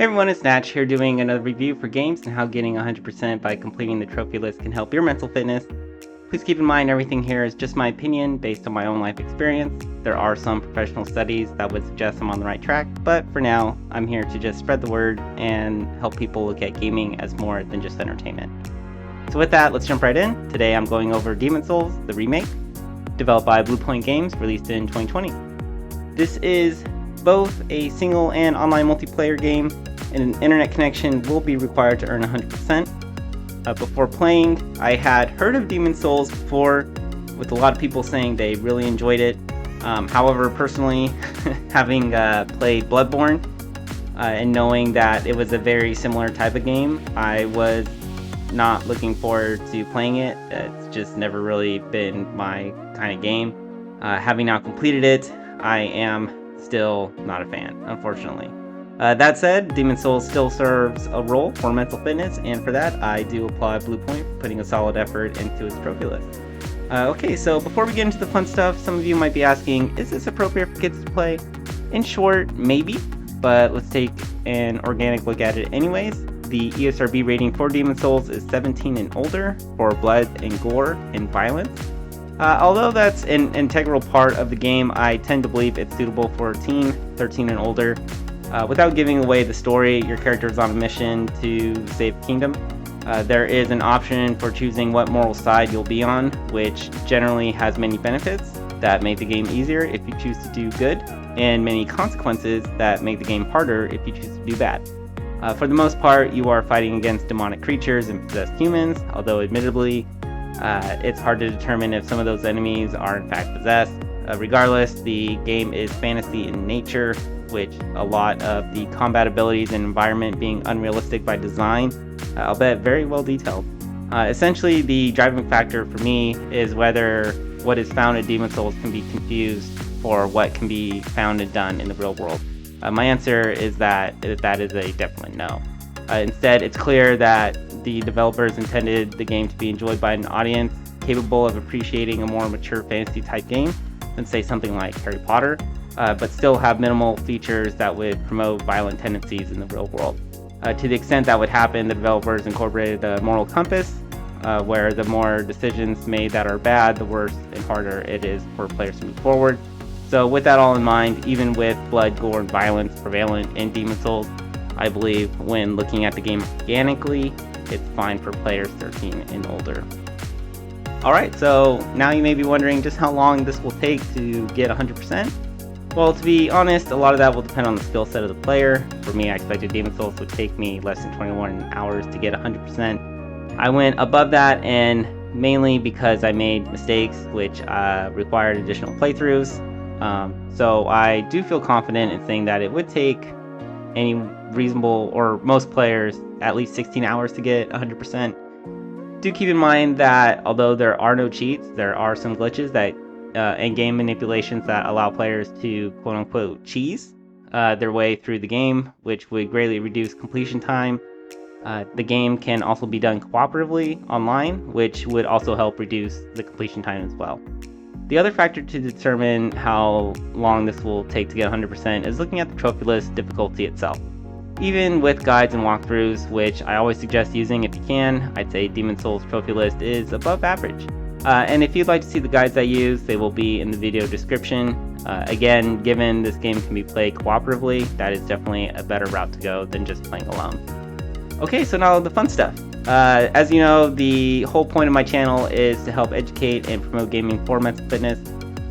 Hey everyone, it's Natch here doing another review for games and how getting 100% by completing the trophy list can help your mental fitness. Please keep in mind everything here is just my opinion based on my own life experience. There are some professional studies that would suggest I'm on the right track, but for now, I'm here to just spread the word and help people look at gaming as more than just entertainment. So with that, let's jump right in. Today I'm going over Demon's Souls, the remake, developed by Bluepoint Games, released in 2020. This is both a single and online multiplayer game, and an internet connection will be required to earn 100%. Before playing, I had heard of Demon's Souls before, with a lot of people saying they really enjoyed it. However, personally, having played Bloodborne and knowing that it was a very similar type of game, I was not looking forward to playing it. It's just never really been my kind of game. Having now completed it, I am still not a fan, unfortunately. That said, Demon's Souls still serves a role for mental fitness, and for that, I do applaud Bluepoint for putting a solid effort into its trophy list. Okay, so before we get into the fun stuff, some of you might be asking, is this appropriate for kids to play? In short, maybe, but let's take an organic look at it anyways. The ESRB rating for Demon's Souls is 17 and older for blood and gore and violence. Although that's an integral part of the game, I tend to believe it's suitable for a teen, 13 and older. Without giving away the story, your character is on a mission to save the kingdom. There is an option for choosing what moral side you'll be on, which generally has many benefits that make the game easier if you choose to do good, and many consequences that make the game harder if you choose to do bad. For the most part, you are fighting against demonic creatures and possessed humans, although admittedly, it's hard to determine if some of those enemies are in fact possessed. Regardless, the game is fantasy in nature, which a lot of the combat abilities and environment being unrealistic by design, albeit very well detailed. Essentially, the driving factor for me is whether what is found in Demon's Souls can be confused for what can be found and done in the real world. My answer is that is a definite no. Instead, it's clear that the developers intended the game to be enjoyed by an audience capable of appreciating a more mature fantasy type game than say something like Harry Potter, but still have minimal features that would promote violent tendencies in the real world. To the extent that would happen, the developers incorporated a moral compass, where the more decisions made that are bad, the worse and harder it is for players to move forward. So with that all in mind, even with blood, gore, and violence prevalent in Demon's Souls, I believe when looking at the game organically, it's fine for players 13 and older. Alright, so now you may be wondering just how long this will take to get 100%. Well, to be honest, a lot of that will depend on the skill set of the player. For me, I expected Demon's Souls would take me less than 21 hours to get 100%. I went above that, and mainly because I made mistakes which required additional playthroughs. So I do feel confident in saying that it would take any reasonable, or most players, at least 16 hours to get 100%. Do keep in mind that although there are no cheats, there are some glitches that and game manipulations that allow players to quote-unquote cheese their way through the game, which would greatly reduce completion time. The game can also be done cooperatively online, which would also help reduce the completion time as well. The other factor to determine how long this will take to get 100% is looking at the trophy list difficulty itself. Even with guides and walkthroughs, which I always suggest using if you can, I'd say Demon's Souls trophy list is above average. And if you'd like to see the guides I use, they will be in the video description. Again, given this game can be played cooperatively, that is definitely a better route to go than just playing alone. Okay, so now the fun stuff. As you know, the whole point of my channel is to help educate and promote gaming for mental fitness.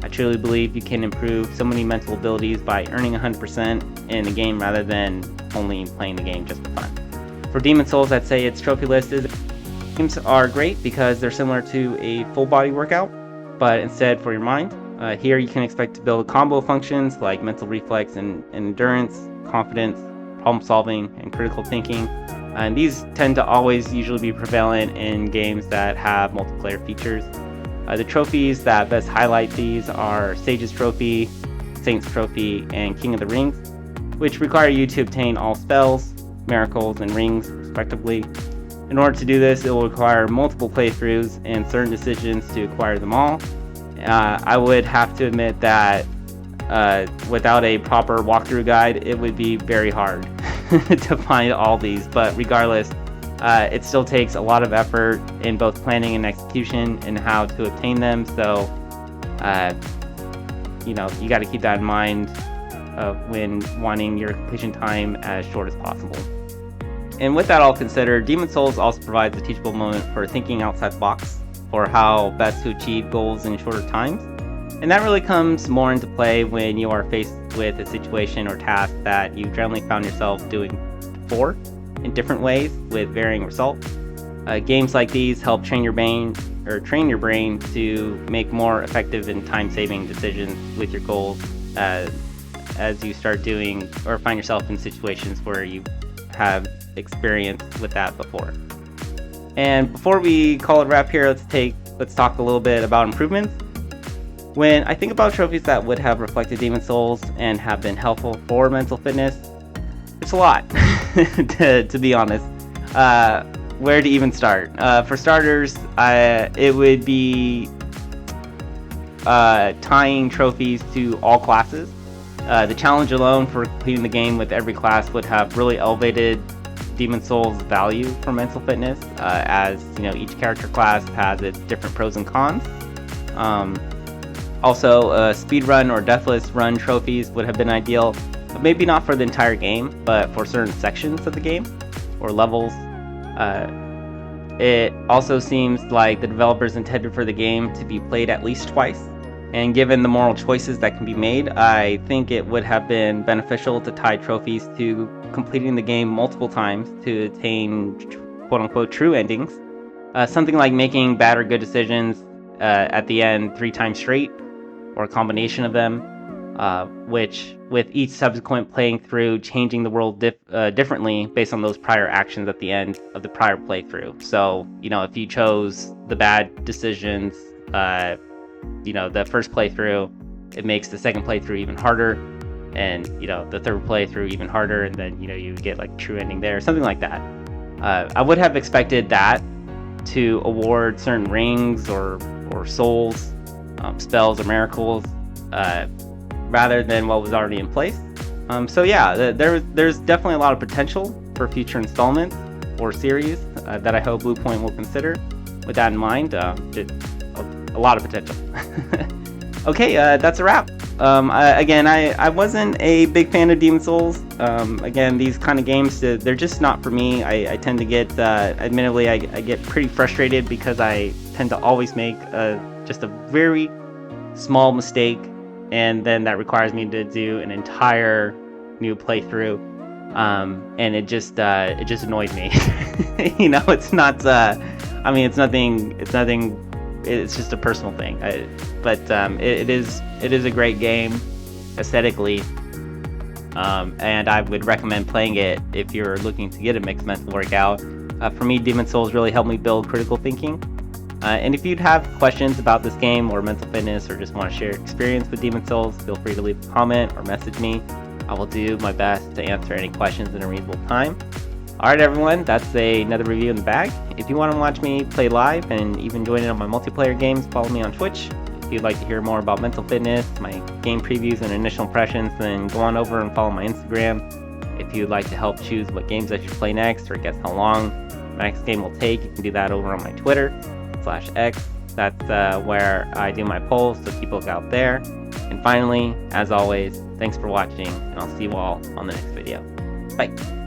I truly believe you can improve so many mental abilities by earning 100% in the game rather than only playing the game just for fun. For Demon's Souls, I'd say its trophy list games are great because they're similar to a full body workout, but instead for your mind. Here you can expect to build combo functions like mental reflex and endurance, confidence, problem solving, and critical thinking. And these tend to always usually be prevalent in games that have multiplayer features. The trophies that best highlight these are Sage's Trophy, Saint's Trophy, and King of the Rings, which require you to obtain all spells, miracles, and rings, respectively. In order to do this, it will require multiple playthroughs and certain decisions to acquire them all. I would have to admit that without a proper walkthrough guide, it would be very hard. to find all these, but regardless, it still takes a lot of effort in both planning and execution and how to obtain them. So, you got to keep that in mind when wanting your completion time as short as possible. And with that all considered, Demon's Souls also provides a teachable moment for thinking outside the box for how best to achieve goals in shorter times. And that really comes more into play when you are faced with a situation or task that you generally found yourself doing before in different ways with varying results. Games like these help train your brain to make more effective and time-saving decisions with your goals as you start doing or find yourself in situations where you have experience with that before. And before we call it a wrap here, let's talk a little bit about improvements. When I think about trophies that would have reflected Demon's Souls and have been helpful for mental fitness, it's a lot, to be honest. Where to even start? For starters, it would be tying trophies to all classes. The challenge alone for completing the game with every class would have really elevated Demon's Souls' value for mental fitness, as each character class has its different pros and cons. Also, speedrun or deathless run trophies would have been ideal, but maybe not for the entire game, but for certain sections of the game or levels. It also seems like the developers intended for the game to be played at least twice, and given the moral choices that can be made, I think it would have been beneficial to tie trophies to completing the game multiple times to attain quote-unquote true endings. Something like making bad or good decisions at the end 3 times straight, or a combination of them, which with each subsequent playing through changing the world differently based on those prior actions at the end of the prior playthrough. So, if you chose the bad decisions, the first playthrough, it makes the second playthrough even harder, and the third playthrough even harder, and then you get like true ending there, something like that. I would have expected that to award certain rings or souls, spells or miracles, rather than what was already in place. So yeah, there's definitely a lot of potential for future installments or series that I hope Bluepoint will consider. With that in mind, a lot of potential. Okay, that's a wrap. I wasn't a big fan of Demon's Souls. Again, these kind of games, they're just not for me. I tend to get, admittedly, I get pretty frustrated because I tend to always make just a very small mistake, and then that requires me to do an entire new playthrough. And it just annoys me. It's not, it's nothing, it's just a personal thing. But it is a great game aesthetically, and I would recommend playing it if you're looking to get a mixed mental workout. For me, Demon's Souls really helped me build critical thinking. And if you'd have questions about this game or mental fitness, or just want to share experience with Demon's Souls, feel free to leave a comment or message me. I will do my best to answer any questions in a reasonable time. Alright everyone, that's another review in the bag. If you want to watch me play live and even join in on my multiplayer games, follow me on Twitch. If you'd like to hear more about mental fitness, my game previews and initial impressions, then go on over and follow my Instagram. If you'd like to help choose what games I should play next, or guess how long my next game will take, you can do that over on my Twitter/X. That's where I do my polls, so keep a look out there. And finally, as always, thanks for watching, and I'll see you all on the next video. Bye!